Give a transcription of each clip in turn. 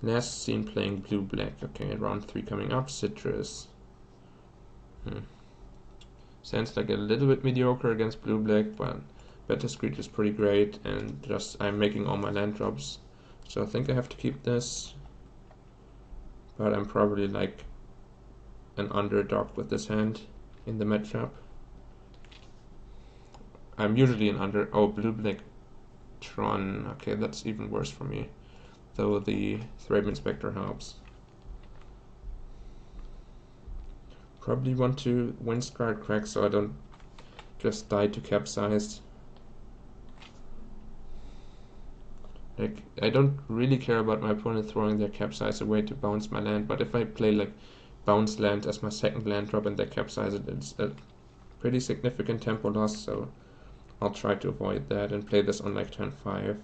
Last seen playing blue-black. Okay, round 3 coming up. Citrus. Sounds like a little bit mediocre against blue-black, but better screech is pretty great, and just I'm making all my land drops. So I think I have to keep this. But I'm probably like an underdog with this hand in the matchup. I'm usually an under... Oh, blue-black Tron. Okay, that's even worse for me. Though the Thraben Inspector helps. Probably want to Windscarred Crack so I don't just die to capsize. Like, I don't really care about my opponent throwing their capsize away to bounce my land, but if I play like bounce land as my second land drop and they capsize it, it's a pretty significant tempo loss, so I'll try to avoid that and play this on like turn 5.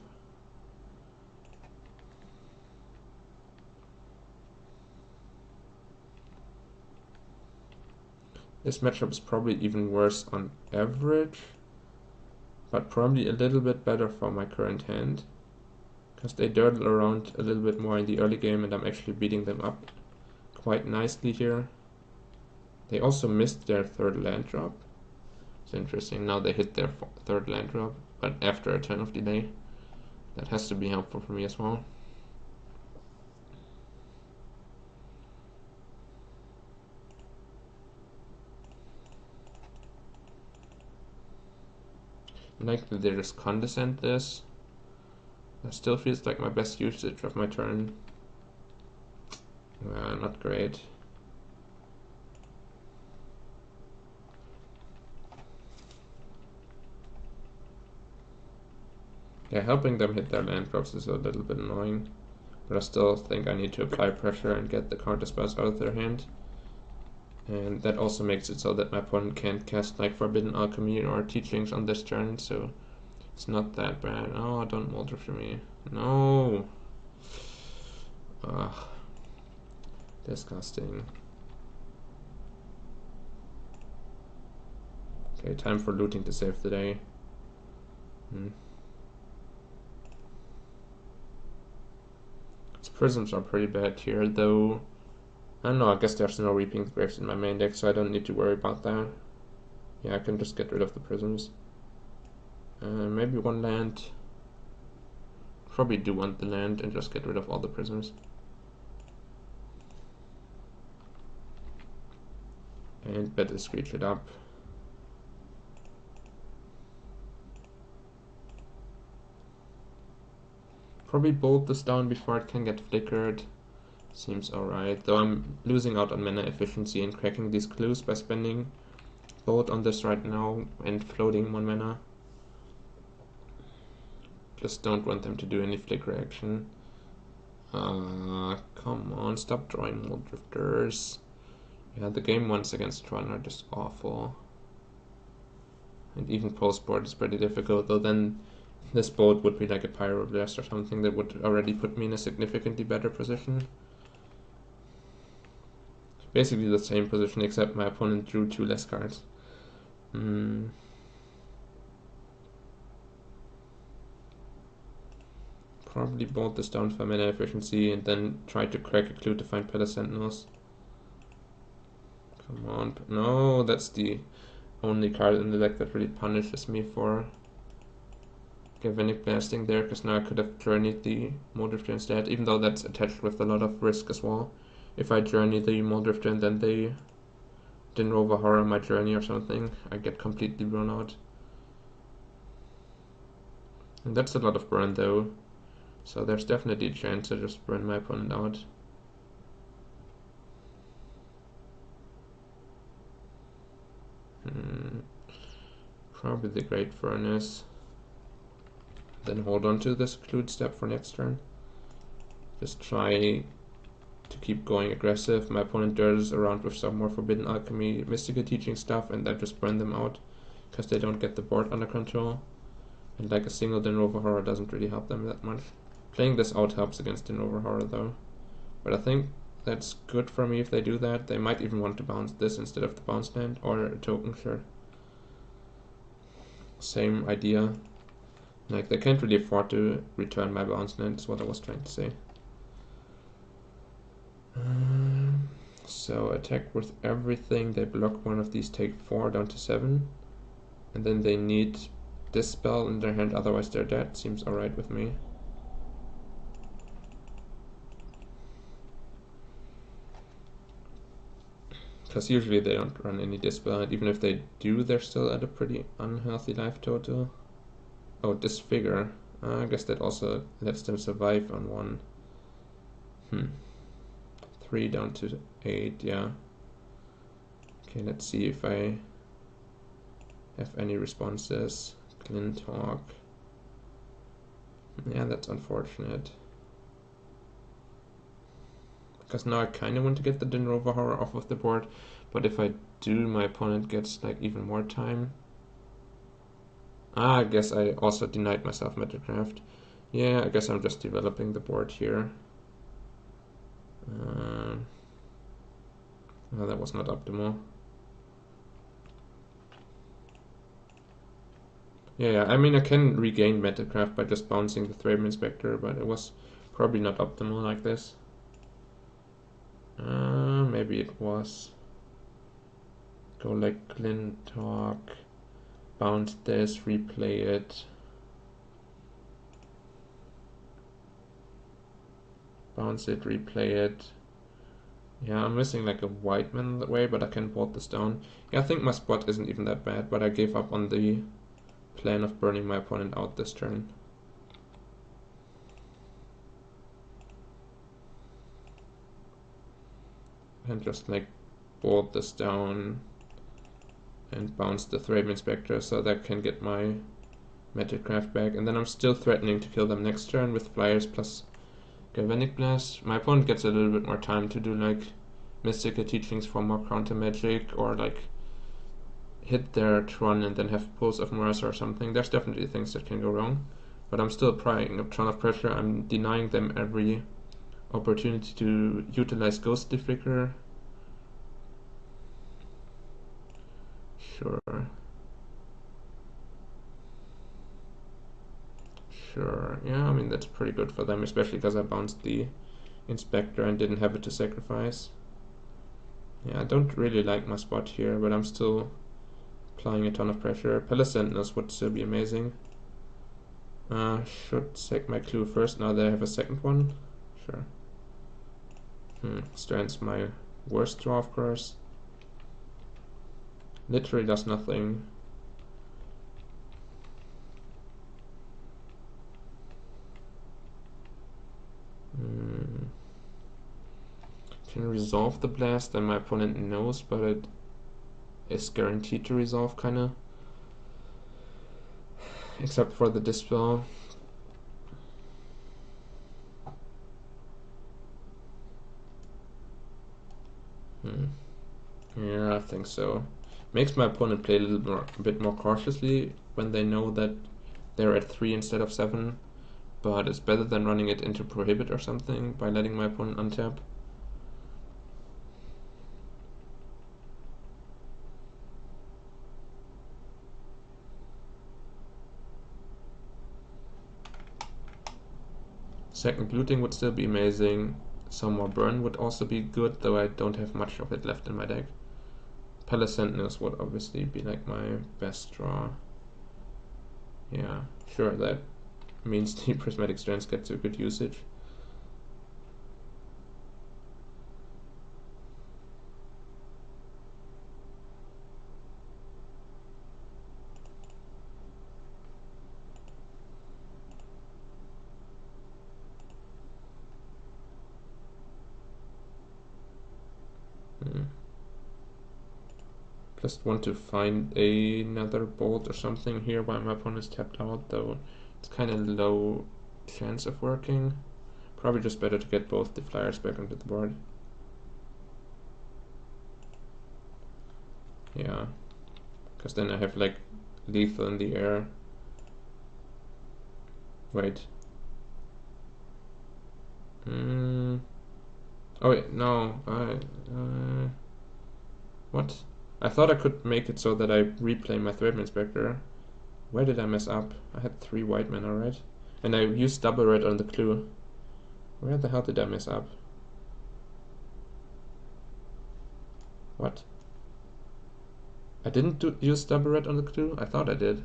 This matchup is probably even worse on average, but probably a little bit better for my current hand, because they dawdle around a little bit more in the early game and I'm actually beating them up quite nicely here. They also missed their third land drop. It's interesting, now they hit their third land drop, but after a turn of delay. That has to be helpful for me as well. Like that they just condescend this. That still feels like my best usage of my turn. Not great. Yeah, helping them hit their land drops is a little bit annoying, but I still think I need to apply pressure and get the counter spells out of their hand. And that also makes it so that my opponent can't cast like Forbidden Alchemy or Teachings on this turn, so it's not that bad. Oh, don't Molder for me. No! Ugh. Disgusting. Okay, time for looting to save the day. These prisms are pretty bad here, though. I don't know, I guess there's no Reaping Graves in my main deck, so I don't need to worry about that. Yeah, I can just get rid of the prisms. Maybe one land. Probably do want the land and just get rid of all the prisms. And better screech it up. Probably bolt this down before it can get flickered. Seems alright, though I'm losing out on mana efficiency and cracking these clues by spending bolt on this right now and floating 1 mana. Just don't want them to do any flicker action. Come on, stop drawing more drifters. Yeah, the game ones against Tron are just awful. And even post-board is pretty difficult, though then this bolt would be like a Pyroblast or something that would already put me in a significantly better position. Basically the same position, except my opponent drew 2 less cards. Probably bolt this down for mana efficiency and then try to crack a clue to find Palace Sentinels. Come on, no, that's the only card in the deck that really punishes me for Galvanic Blasting there, because now I could have journeyed the Moldrifter instead, even though that's attached with a lot of risk as well. If I journey the Moldrifter and then they didn't overhorror my journey or something, I get completely run out. And that's a lot of burn though, so there's definitely a chance to just burn my opponent out. Probably the Great Furnace. Then hold on to the Seclude step for next turn. Just try to keep going aggressive. My opponent durs around with some more Forbidden Alchemy, Mystical Teaching stuff, and I just burn them out because they don't get the board under control. And like a single Denrover Horror doesn't really help them that much. Playing this out helps against Denrover Horror though. But I think that's good for me if they do that. They might even want to bounce this instead of the bounce land, or a token, sure. Same idea. Like, they can't really afford to return my bounce land, is what I was trying to say. So attack with everything, they block one of these, take 4 down to 7. And then they need this spell in their hand, otherwise they're dead. Seems alright with me. Because usually they don't run any dispel, and even if they do, they're still at a pretty unhealthy life total. Oh, disfigure. I guess that also lets them survive on 1. 3 down to 8, yeah. Okay, let's see if I have any responses. Glint Hawk. Yeah, that's unfortunate. Because now I kind of want to get the Dinrova Horror off of the board, but if I do, my opponent gets like even more time. I guess I also denied myself Metacraft. Yeah, I guess I'm just developing the board here. No, that was not optimal. Yeah, I mean I can regain Metacraft by just bouncing the Thraben Inspector, but it was probably not optimal like this. Maybe it was. Go like Glint Hawk, bounce this, replay it. Bounce it, replay it. Yeah, I'm missing like a white man that way, but I can bolt this down. Yeah, I think my spot isn't even that bad, but I gave up on the plan of burning my opponent out this turn. And just like bolt this down and bounce the Thraben Inspector so that I can get my Metacraft back. And then I'm still threatening to kill them next turn with Flyers plus Galvanic Blast. My opponent gets a little bit more time to do like Mystical Teachings for more counter magic, or like hit their Tron and then have Pulse of Mirasa or something. There's definitely things that can go wrong, but I'm still applying a ton of pressure. I'm denying them every opportunity to utilize Ghost Deflicker. Sure. Yeah, I mean that's pretty good for them, especially because I bounced the Inspector and didn't have it to sacrifice. Yeah, I don't really like my spot here, but I'm still applying a ton of pressure. Palace Sentinels would still be amazing. Should sack my clue first, now that I have a second one. Sure. Strand's my worst draw, of course. Literally does nothing. Can resolve the blast, then my opponent knows, but it is guaranteed to resolve, kinda. Except for the dispel. Yeah, I think so. Makes my opponent play a bit more cautiously when they know that they're at 3 instead of 7, but it's better than running it into Prohibit or something by letting my opponent untap. Second looting would still be amazing. Some more burn would also be good, though I don't have much of it left in my deck. Palace Sentinels would obviously be like my best draw. Yeah, sure, that means the Prismatic Strands get to good usage. Just want to find another bolt or something here while my opponent's tapped out, though it's kind of low chance of working. Probably just better to get both the Flyers back onto the board. Yeah, because then I have like lethal in the air. Wait. Oh wait, no. What? I thought I could make it so that I replay my Thraben Inspector. Where did I mess up? I had 3 white men, alright. And I used double red on the clue. Where the hell did I mess up? What? I didn't use double red on the clue? I thought I did.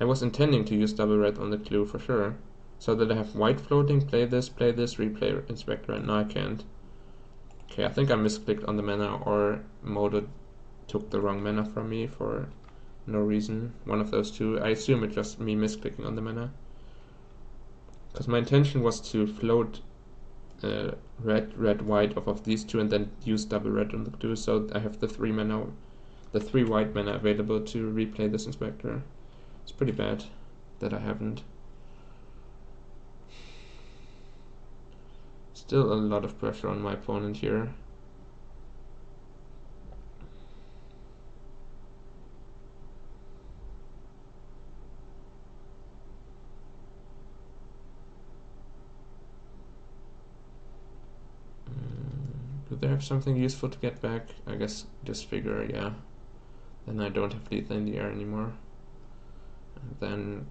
I was intending to use double red on the clue for sure. So that I have white floating, play this, replay inspector, and now I can't. Okay, I think I misclicked on the mana, or Modo took the wrong mana from me for no reason. One of those two. I assume it's just me misclicking on the mana. Because my intention was to float red, red, white off of these two and then use double red on the two, so I have the 3 white mana available to replay this inspector. It's pretty bad that I haven't. Still a lot of pressure on my opponent here. Do they have something useful to get back? I guess Disfigure, yeah. Then I don't have Lethal in the air anymore. And then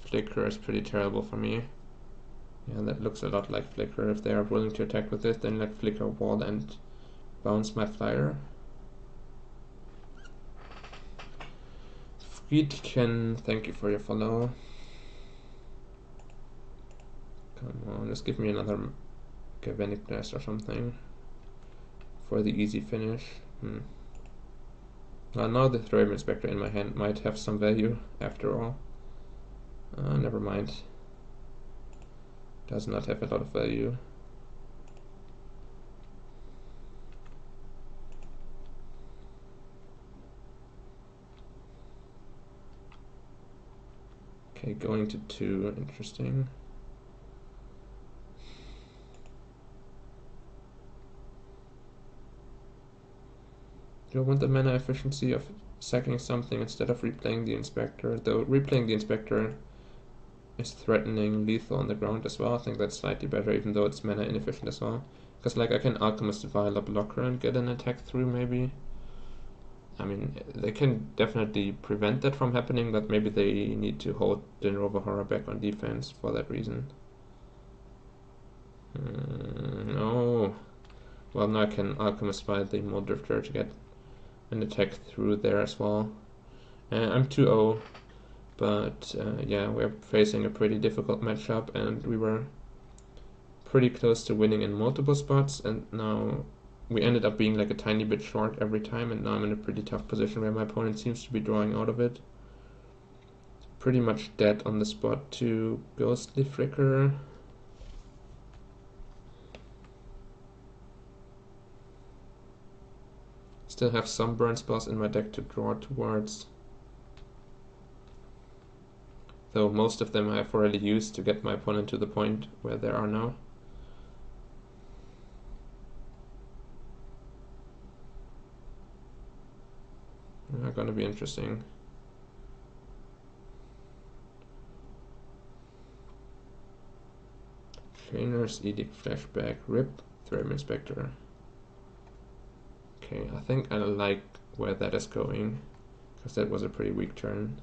Flicker is pretty terrible for me. Yeah, that looks a lot like Flicker. If they are willing to attack with this, then let Flicker wall and bounce my flyer. Friedchen, thank you for your follow. Come on, just give me another Galvanic Blast or something for the easy finish. Now the Thorium Inspector in my hand might have some value after all. Never mind. Does not have a lot of value. Okay, going to 2, interesting. Do I want the mana efficiency of sacking something instead of replaying the Inspector? Though replaying the Inspector is threatening lethal on the ground as well. I think that's slightly better, even though it's mana inefficient as well. Because like I can Alchemist Viola blocker and get an attack through maybe. I mean, they can definitely prevent that from happening, but maybe they need to hold the Nova Horror back on defense for that reason. No. Well, now I can Alchemist Viola the Muldrifter to get an attack through there as well. I'm 2-0, but yeah, we're facing a pretty difficult matchup, and we were pretty close to winning in multiple spots, and now we ended up being like a tiny bit short every time, and now I'm in a pretty tough position where my opponent seems to be drawing out of it. Pretty much dead on the spot to Ghostly Flicker. Still have some burn spells in my deck to draw towards, though most of them I have already used to get my opponent to the point where they are now. They're gonna be interesting. Trainer's Edict, Flashback, Rip, Thorium Inspector. Okay, I think I like where that is going, because that was a pretty weak turn.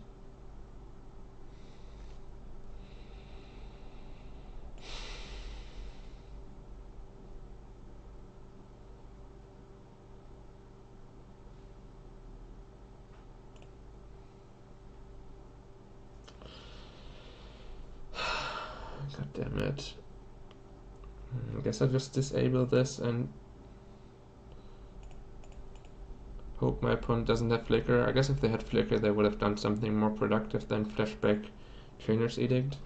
God damn it. I guess I'll just disable this and hope my opponent doesn't have Flicker. I guess if they had Flicker, they would have done something more productive than Flashback Trainer's Edict.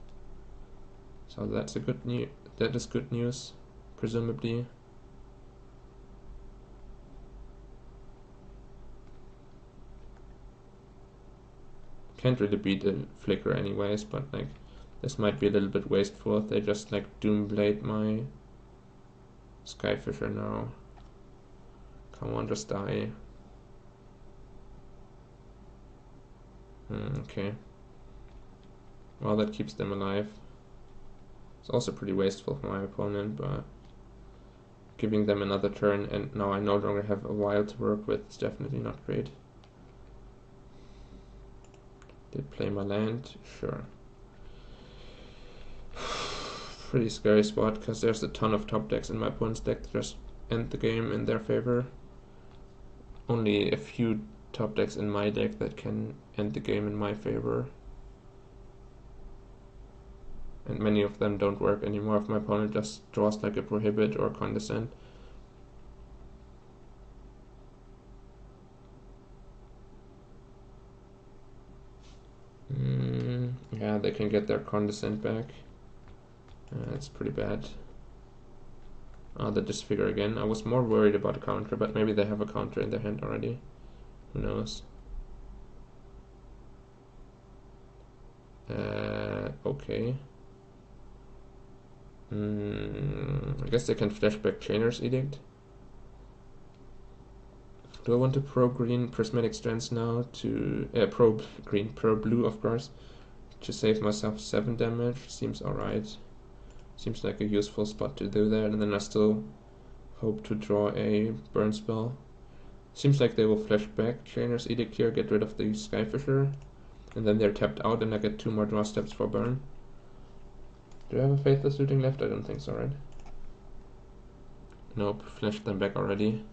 So that's a that is good news, presumably. Can't really beat a Flicker anyways, but like this might be a little bit wasteful if they just like Doomblade my Skyfisher now. Come on, just die. Okay. Well, that keeps them alive. It's also pretty wasteful for my opponent, but giving them another turn and now I no longer have a wild to work with is definitely not great. Did play my land? Sure. Pretty scary spot, because there's a ton of top decks in my opponent's deck that just end the game in their favor. Only a few top decks in my deck that can end the game in my favor. And many of them don't work anymore if my opponent just draws like a Prohibit or Condescend. Yeah, they can get their Condescend back. It's pretty bad. The Disfigure again. I was more worried about a counter, but maybe they have a counter in their hand already. Who knows? Okay. I guess they can flashback Chainer's Edict. Do I want to pro-green Prismatic Strands now to... pro-green, pro-blue of course, to save myself 7 damage? Seems alright. Seems like a useful spot to do that, and then I still hope to draw a burn spell. Seems like they will flash back Chainer's Edict here, get rid of the Skyfisher, and then they're tapped out and I get 2 more draw steps for burn. Do I have a Faithless Looting left? I don't think so, right? Nope, flashed them back already.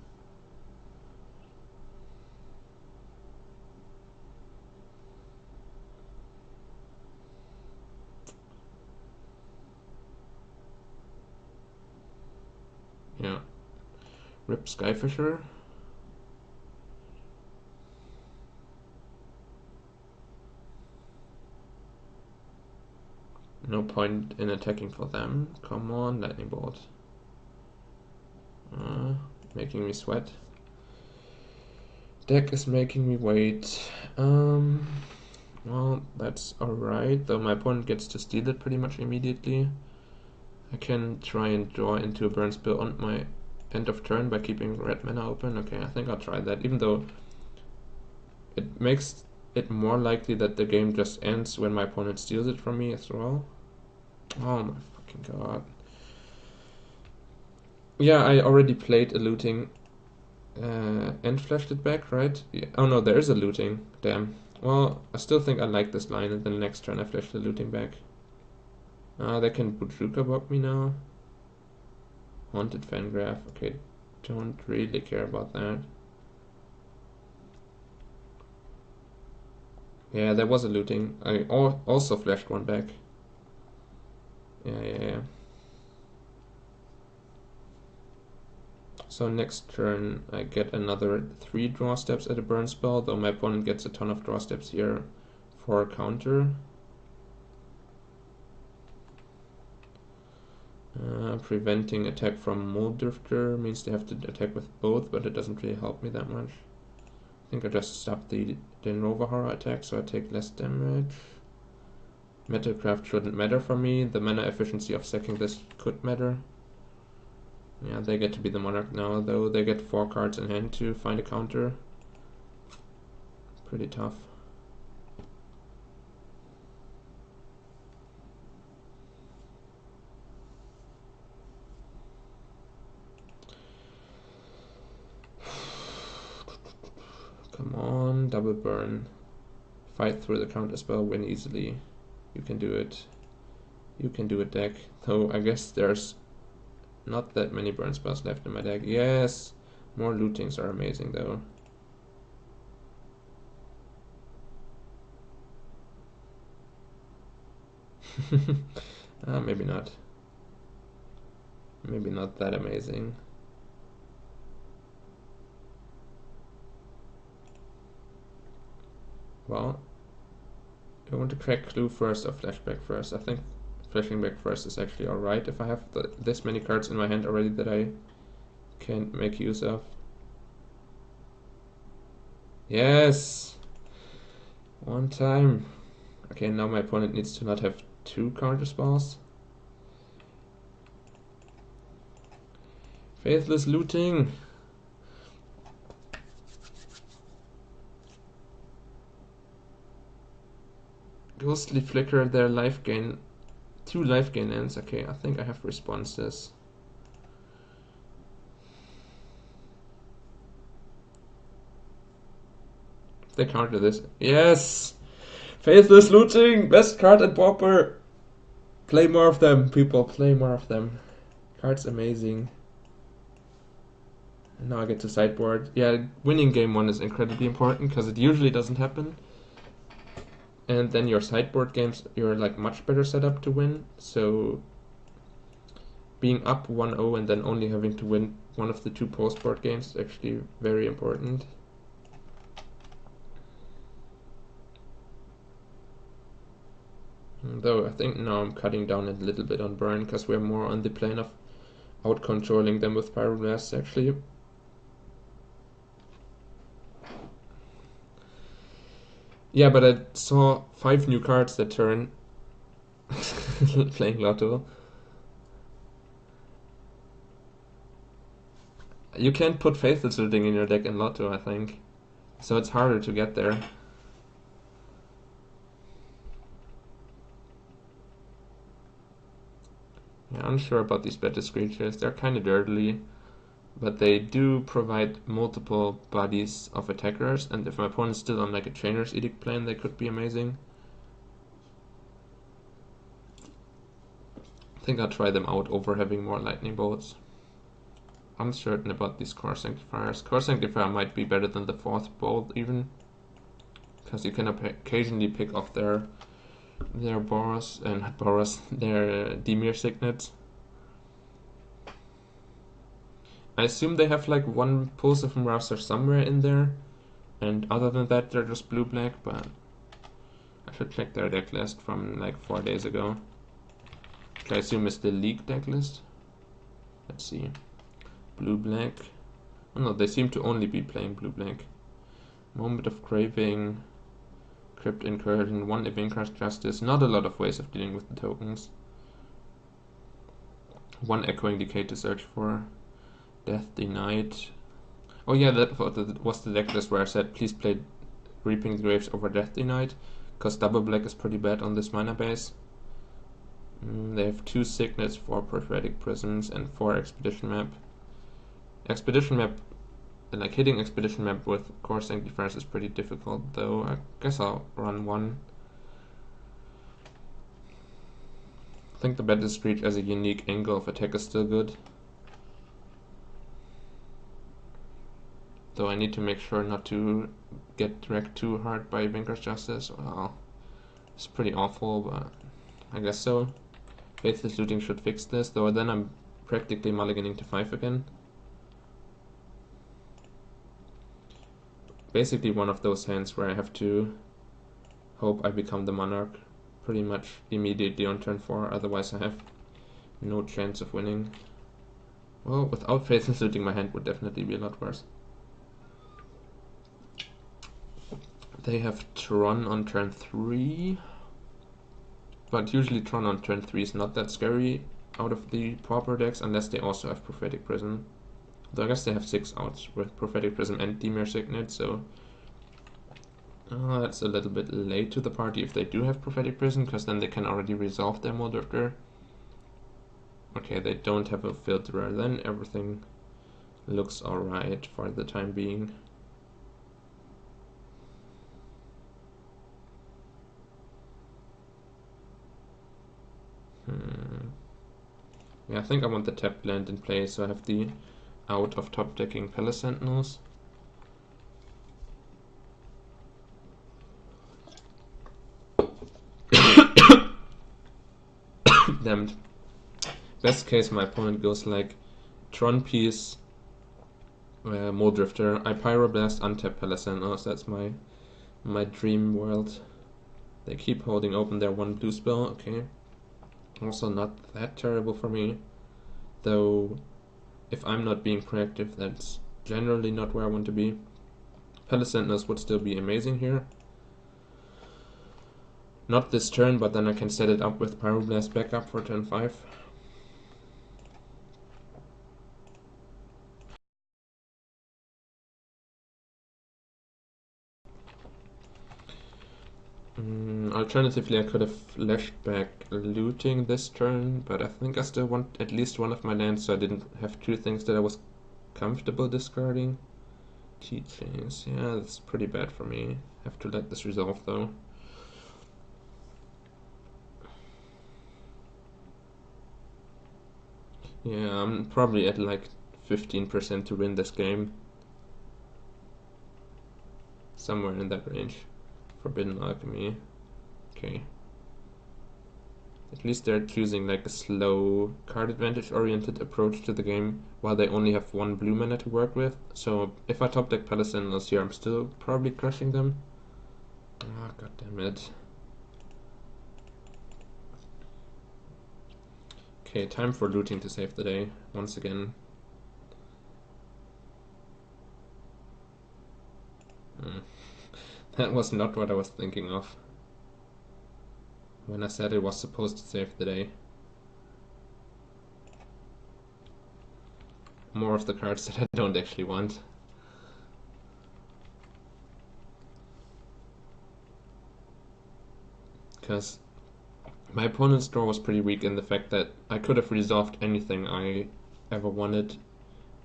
Yeah. Rip Skyfisher. No point in attacking for them. Come on, Lightning Bolt. Making me sweat. Deck is making me wait. Well, that's alright, though my opponent gets to steal it pretty much immediately. I can try and draw into a burn spell on my end of turn by keeping red mana open. Okay, I think I'll try that, even though it makes it more likely that the game just ends when my opponent steals it from me as well. Oh my fucking god. Yeah, I already played a looting and flashed it back, right? Yeah. Oh no, there is a looting. Damn. Well, I still think I like this line, and then the next turn I flash the looting back. They can Bojuka block me now. Haunted Fangraph. Okay, don't really care about that. Yeah, there was a looting. I also flashed one back. Yeah. So next turn I get another 3 draw steps at a burn spell, though my opponent gets a ton of draw steps here for a counter. Preventing attack from Moldrifter means they have to attack with both, but it doesn't really help me that much. I think I just stopped the Nova Horror attack, so I take less damage. Metalcraft shouldn't matter for me. The mana efficiency of sacking this could matter. Yeah, they get to be the Monarch now, though. They get 4 cards in hand to find a counter. Pretty tough. Come on, double burn. Fight through the counter spell, win easily. You can do it. You can do it, deck. Though I guess there's not that many burn spells left in my deck. Yes! More lootings are amazing, though. Maybe not. Maybe not that amazing. Well, I want to crack Clue first or Flashback first. I think flashing back first is actually alright if I have this many cards in my hand already that I can make use of. Yes! One time. Okay, now my opponent needs to not have 2 counter spells. Faithless Looting! Ghostly Flicker, their life gain. 2 life gain ends. Okay, I think I have responses. If they counter this. Yes! Faithless Looting! Best card at Pauper! Play more of them, people. Play more of them. Card's amazing. Now I get to sideboard. Yeah, winning game 1 is incredibly important because it usually doesn't happen. And then your sideboard games, you're like much better set up to win. So being up 1-0 and then only having to win one of the 2 post-board games is actually very important. Though I think now I'm cutting down a little bit on burn because we're more on the plane of out-controlling them with Pyroblasts actually. Yeah, but I saw 5 new cards that turn playing Lotto. You can't put Faithful Tilting in your deck in Lotto, I think. So it's harder to get there. Yeah, unsure about these Betis creatures. They're kind of dirtily, but they do provide multiple bodies of attackers, and if my opponent's still on like a Trainer's Edict plane, they could be amazing. I think I'll try them out over having more Lightning Bolts. Uncertain about these Core Sanctifiers. Core Sanctifier might be better than the 4th bolt even, because you can occasionally pick off their Boros, not Boros, their Dimir Signets. I assume they have like one Pulsive Rouser somewhere in there, and other than that they're just blue-black, but I should check their deck list from like 4 days ago, which I assume is the league deck list. Let's see. Blue-black. Oh no, they seem to only be playing blue-black. Moment of Craving, Crypt Incursion, 1 Vincar's Justice. Not a lot of ways of dealing with the tokens. 1 Echoing Decay to search for. Death Denied. Oh yeah, that was the deck list where I said please play Reaping the Graves over Death Denied, because double black is pretty bad on this mana base. They have 2 Signets, 4 Prophetic Prisms, and 4 Expedition Map. Expedition Map, like hitting Expedition Map with Core Sanctifiers is pretty difficult, though I guess I'll run 1. I think the Battle Screech as a unique angle of attack is still good. Though I need to make sure not to get wrecked too hard by Vincar's Justice. Well, it's pretty awful, but I guess so. Faithless Looting should fix this, though then I'm practically mulliganing to 5 again. Basically one of those hands where I have to hope I become the Monarch pretty much immediately on turn 4, otherwise I have no chance of winning. Well, without Faithless Looting my hand would definitely be a lot worse. They have Tron on turn 3, but usually Tron on turn 3 is not that scary out of the Pauper decks, unless they also have Prophetic Prism. Though I guess they have 6 outs with Prophetic Prism and Dimir Signet, so that's a little bit late to the party if they do have Prophetic Prism, because then they can already resolve their Muldrifter. Okay, they don't have a Filterer, then everything looks alright for the time being. Yeah, I think I want the tapped land in play, so I have the out of top decking Palace Sentinels. Damn it. Best case, my opponent goes like Tron Piece, Muldrifter, I Pyroblast, untap Palace Sentinels. That's my dream world. They keep holding open their 1 blue spell, okay. Also not that terrible for me, though if I'm not being proactive, that's generally not where I want to be. Palace Sentinels would still be amazing here. Not this turn, but then I can set it up with Pyroblast backup for turn 5. Alternatively, I could have flashed back looting this turn, but I think I still want at least one of my lands, so I didn't have 2 things that I was comfortable discarding. Teachings, yeah, that's pretty bad for me. Have to let this resolve though. Yeah, I'm probably at like 15% to win this game. Somewhere in that range. Forbidden Alchemy. Okay. At least they're choosing like a slow card advantage oriented approach to the game while they only have 1 blue mana to work with. So if I top deck Palace Sentinels here, I'm still probably crushing them. Ah, god damn it. Okay, time for looting to save the day once again. That was not what I was thinking of when I said it was supposed to save the day. More of the cards that I don't actually want. Because my opponent's draw was pretty weak in the fact that I could have resolved anything I ever wanted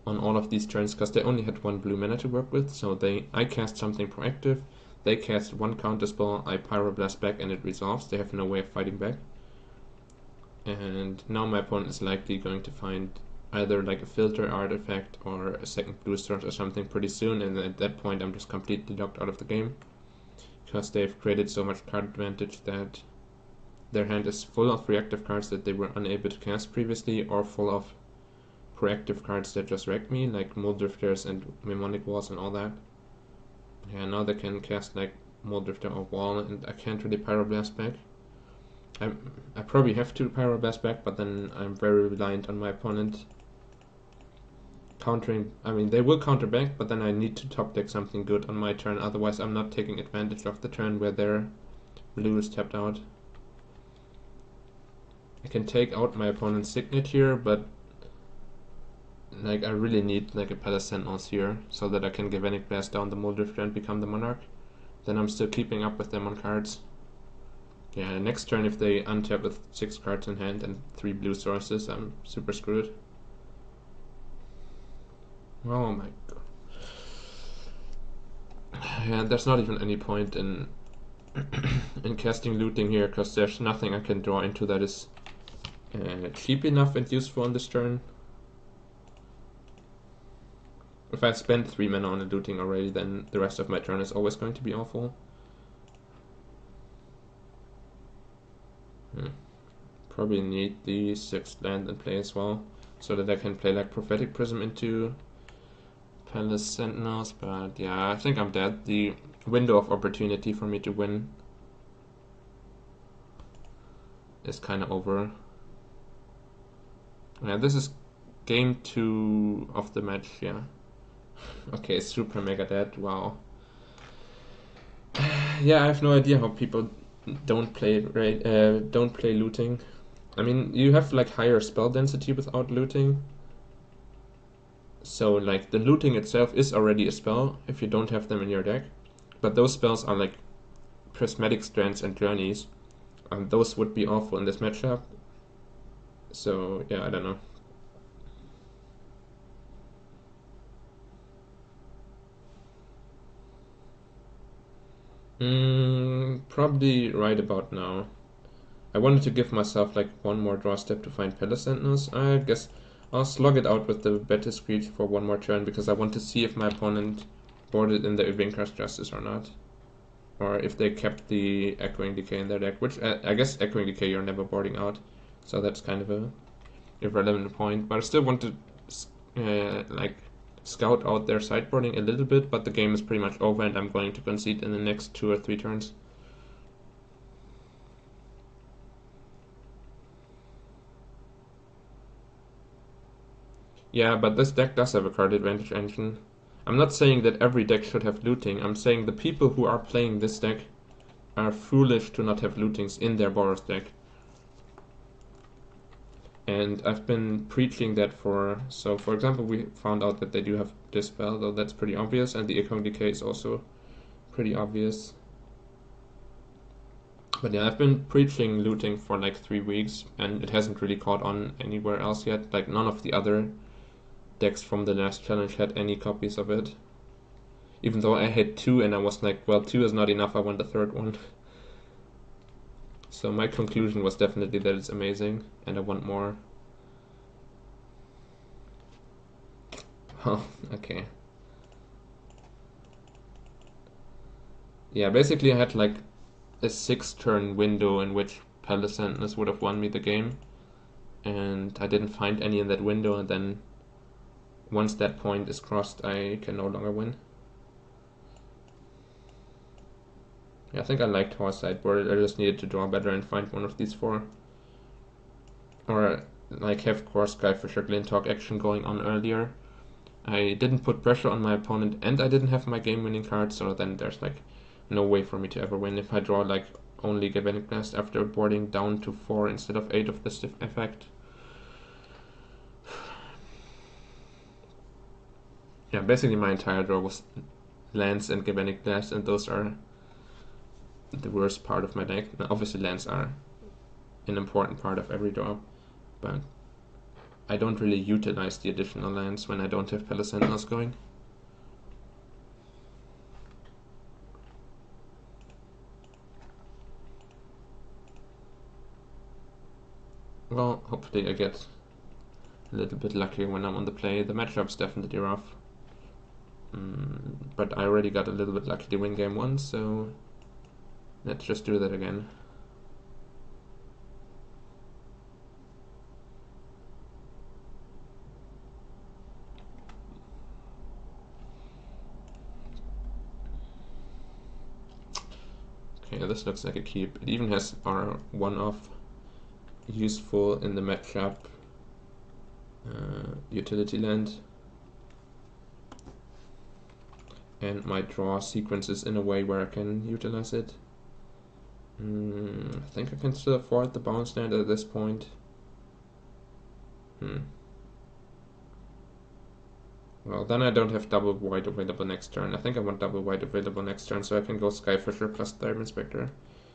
on all of these turns, because they only had 1 blue mana to work with. So I cast something proactive, they cast 1 counterspell, I Pyroblast back and it resolves. They have no way of fighting back. And now my opponent is likely going to find either like a filter artifact or a second blue source or something pretty soon, and at that point I'm just completely locked out of the game, because they've created so much card advantage that their hand is full of reactive cards that they were unable to cast previously, or full of proactive cards that just wreck me, like Moldrifters and Mnemonic Walls and all that. Yeah, now they can cast like Moldrifter or Wall, and I can't really Pyroblast back. I probably have to Pyroblast back, but then I'm very reliant on my opponent countering. I mean, they will counter back, but then I need to top deck something good on my turn, otherwise I'm not taking advantage of the turn where their blue is tapped out. I can take out my opponent's Signet here, but like I really need like a Palace Sentinels here so that I can Galvanic Blast down the Moldrifter and become the Monarch. Then I'm still keeping up with them on cards. Yeah, next turn if they untap with 6 cards in hand and 3 blue sources, I'm super screwed. Oh my god. Yeah, there's not even any point in in casting looting here, because there's nothing I can draw into that is cheap enough and useful on this turn. If I spend 3 mana on a looting already, then the rest of my turn is always going to be awful. Probably need the 6th land in play as well, so that I can play like Prophetic Prism into Palace Sentinels, but yeah, I think I'm dead. The window of opportunity for me to win is kind of over. Yeah, this is game 2 of the match, yeah. Okay, super mega dead, wow. Yeah, I have no idea how people don't play looting. I mean, you have like higher spell density without looting. So like the looting itself is already a spell if you don't have them in your deck. But those spells are like Prismatic Strands and Journeys. And those would be awful in this matchup. So yeah, I don't know. Probably right about now. I wanted to give myself like 1 more draw step to find Palace Sentinels. I guess I'll slug it out with the Better Screech for 1 more turn, because I want to see if my opponent boarded in the Ivinkar's Justice or not. Or if they kept the Echoing Decay in their deck, which I guess Echoing Decay you're never boarding out, so that's kind of a irrelevant point. But I still want to like scout out their sideboarding a little bit, but the game is pretty much over and I'm going to concede in the next 2 or 3 turns. Yeah, but this deck does have a card advantage engine. I'm not saying that every deck should have looting, I'm saying the people who are playing this deck are foolish to not have lootings in their Boros deck. And I've been preaching that for example, we found out that they do have Dispel, though that's pretty obvious, and the Echoing Decay is also pretty obvious. But yeah, I've been preaching looting for like 3 weeks, and it hasn't really caught on anywhere else yet. Like none of the other decks from the last challenge had any copies of it. Even though I had 2 and I was like, well, 2 is not enough, I want the 3rd one. So my conclusion was definitely that it's amazing, and I want more. Oh, okay. Yeah, basically I had like a 6-turn window in which Palace Sentinels would have won me the game, and I didn't find any in that window, and then once that point is crossed, I can no longer win. Yeah, I think I liked how I sideboarded. I just needed to draw better and find one of these 4. Or like have Core Sky Fisher Glintalk action going on earlier. I didn't put pressure on my opponent, and I didn't have my game-winning card, so then there's like no way for me to ever win if I draw like only Galvanic Blast after boarding down to 4 instead of 8 of this effect. Yeah, basically my entire draw was lands and Galvanic Blast, and those are the worst part of my deck. Now, obviously lands are an important part of every draw, but I don't really utilize the additional lands when I don't have Palace Sentinels going. Well, hopefully I get a little bit luckier when I'm on the play. The matchup's definitely rough. But I already got a little bit lucky to win game 1, so let's just do that again. Okay, this looks like a keep. It even has our 1-off useful in the matchup utility land. And my draw sequences in a way where I can utilize it. I think I can still afford the bounce land at this point. Well, then I don't have double white available next turn. I think I want double white available next turn, so I can go Skyfisher plus Diamond Inspector.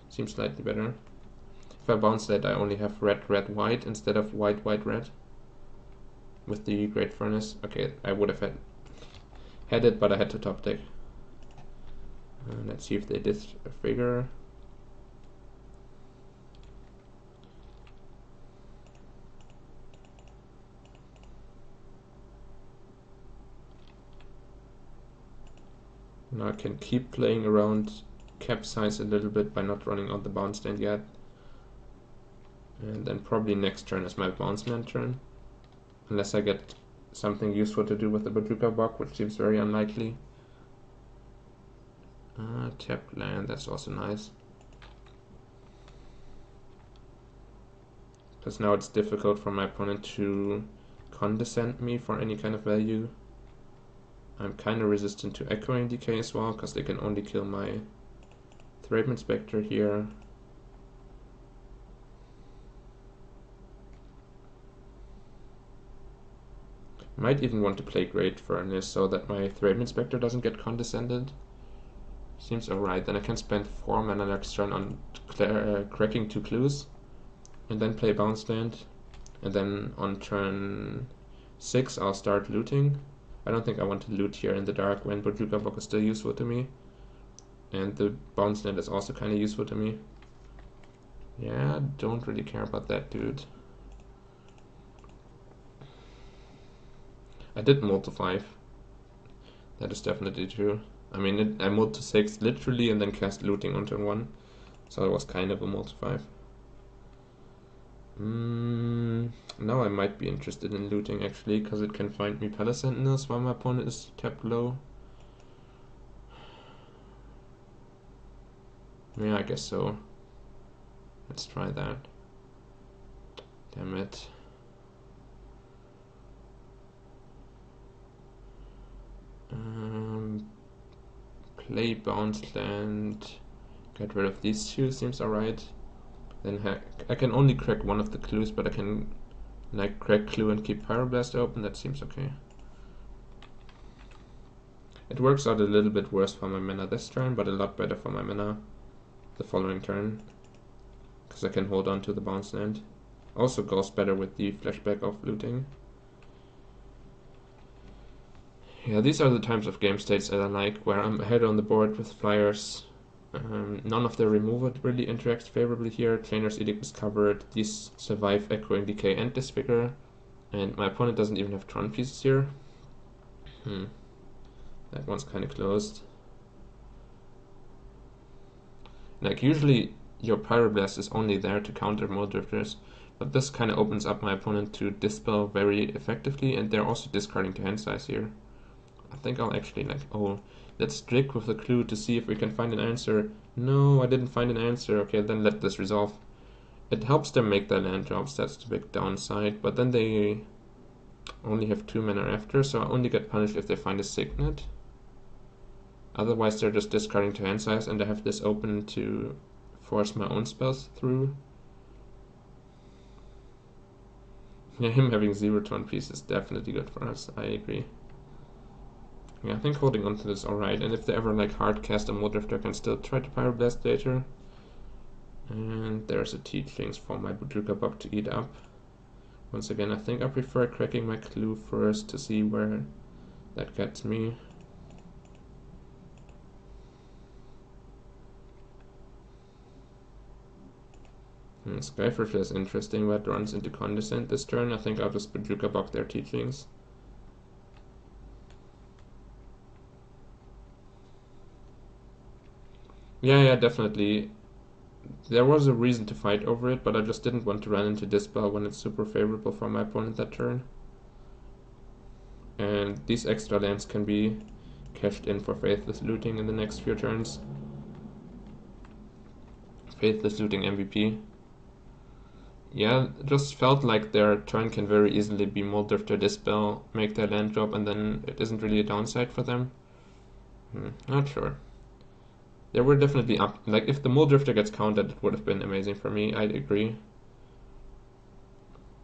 Seems slightly better. If I bounce that, I only have red, red, white instead of white, white, red. With the Great Furnace. Okay, I would have had it, but I had to top deck. Let's see if they did a figure. Now I can keep playing around cap size a little bit by not running out the bounce land yet. And then probably next turn is my bounce land turn. Unless I get something useful to do with the Bazooka Buck, which seems very unlikely. Tapped land, that's also nice. Because now it's difficult for my opponent to condescend me for any kind of value. I'm kind of resistant to Echoing Decay as well, because they can only kill my Thraben Spectre here. Might even want to play Great Furnace so that my Thraben Spectre doesn't get condescended. Seems alright. Then I can spend 4 mana next turn on cracking 2 clues, and then play Bounce Land. And then on turn 6 I'll start looting. I don't think I want to loot here in the dark when Bazooka Buck is still useful to me. And the Bounce Land is also kind of useful to me. Yeah, don't really care about that, dude. I did mull to 5. That is definitely true. I mean, I mulled to 6 literally and then cast looting on turn 1. So it was kind of a mull to 5. Now I might be interested in looting actually, because it can find me Palace Sentinels while my opponent is tapped low. Yeah, I guess so. Let's try that. Damn it. Play Bounce Land. Get rid of these 2, seems alright. Then I can only crack one of the clues, but I can like crack clue and keep Pyroblast open. That seems okay. It works out a little bit worse for my mana this turn, but a lot better for my mana the following turn, because I can hold on to the bounce land. Also goes better with the flashback of looting. Yeah, these are the types of game states that I like, where I'm ahead on the board with flyers. None of the removal really interacts favorably here. Trainer's Edict is covered, these survive Echoing Decay and Disfigure, and my opponent doesn't even have Tron pieces here. That one's kind of closed. Like, usually your Pyroblast is only there to counter Moldrifters, but this kind of opens up my opponent to Dispel very effectively, and they're also discarding to hand size here. I think I'll actually let's trick with the clue to see if we can find an answer. No, I didn't find an answer. Okay, then let this resolve. It helps them make their land drops, that's the big downside, but then they only have 2 mana after, so I only get punished if they find a Signet. Otherwise they're just discarding to hand size, and I have this open to force my own spells through. Yeah, him having 0 turn piece is definitely good for us, I agree. Yeah, I think holding on to this is alright, and if they ever like hard cast a Moldrifter, I can still try to Pyroblast later. And there's a Teachings for my Boudreauka Bug to eat up. Once again, I think I prefer cracking my clue first to see where that gets me. Skyfisher is interesting, but runs into Condescend this turn. I think I'll just Boudreauka Bug their Teachings. Yeah, definitely. There was a reason to fight over it, but I just didn't want to run into Dispel when it's super favorable for my opponent that turn. And these extra lands can be cashed in for Faithless Looting in the next few turns. Faithless Looting MVP. Yeah, it just felt like their turn can very easily be Moldrifter, Dispel, make their land drop, and then it isn't really a downside for them. Not sure. They were definitely up. Like, if the Moldrifter gets countered, it would have been amazing for me, I'd agree.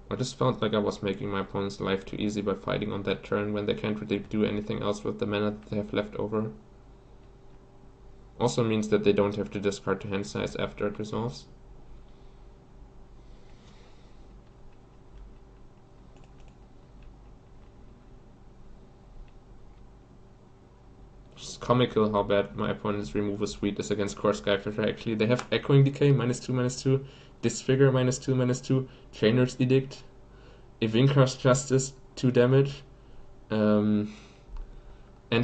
I just felt like I was making my opponent's life too easy by fighting on that turn when they can't really do anything else with the mana that they have left over. Also means that they don't have to discard to hand size after it resolves. It's comical how bad my opponent's removal suite is against Core Skyfisher. Actually, they have Echoing Decay, -2/-2, Disfigure, -2/-2, Trainer's Edict, Evinkar's Justice, 2 damage, and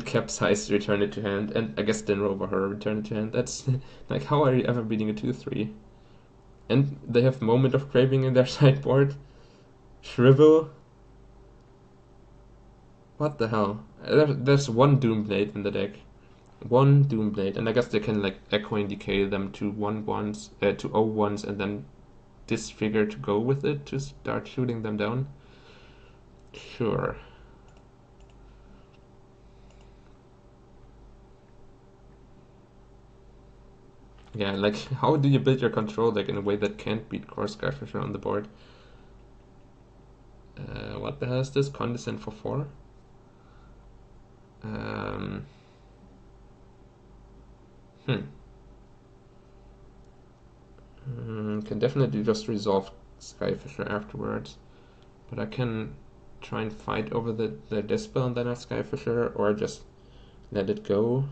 Capsize, return it to hand, and I guess then Rover Horror, return it to hand. That's like, how are you ever beating a 2/3? And they have Moment of Craving in their sideboard. Shrivel. What the hell? There's one Doomblade in the deck. One Doomblade, and I guess they can like Echoing Decay them to 1/1s, to 0/1s, and then Disfigure to go with it to start shooting them down. Sure. Yeah, like, how do you build your control deck in a way that can't beat Core Skyfisher on the board? What the hell is this? Condescend for 4? Can definitely just resolve Skyfisher afterwards. But I can try and fight over the Dispel and then at Skyfisher, or just let it go.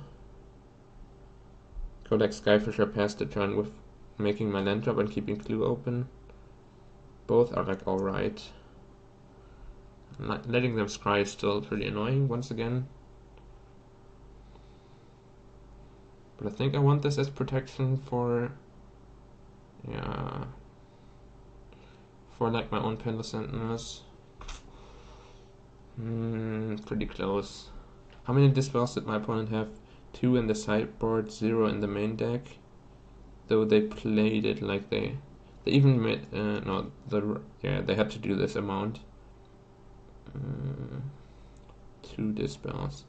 Go like Skyfisher past the turn with making my land drop and keeping Clue open. Both are like alright. Letting them scry is still pretty annoying once again. But I think I want this as protection for, yeah, for like my own Pendle Sentinels. Pretty close. How many Dispels did my opponent have? 2 in the sideboard, 0 in the main deck. Though they played it like they even made, they had to do this amount. 2 Dispels.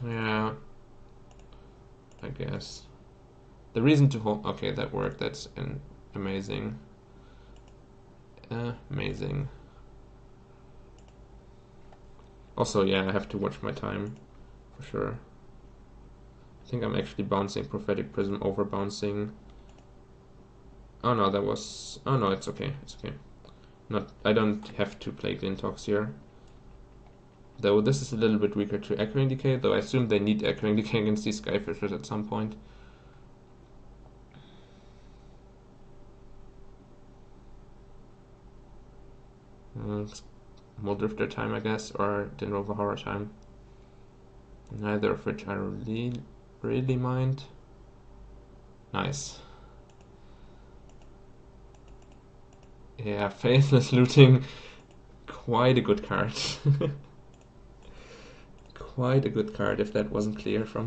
Yeah, I guess. The reason to hold, okay, that worked, that's amazing. Amazing. Also, yeah, I have to watch my time, for sure. I think I'm actually bouncing Prophetic Prism over bouncing. Oh no, that was, oh no, it's okay, it's okay. I don't have to play Glintox here. Though this is a little bit weaker to Echoing Decay, though I assume they need Echoing Decay against these Skyfishers at some point. It's Muldrifter time, I guess, or Dinrover Horror time. Neither of which I really mind. Nice. Yeah, Faithless Looting, quite a good card. Quite a good card if that wasn't clear from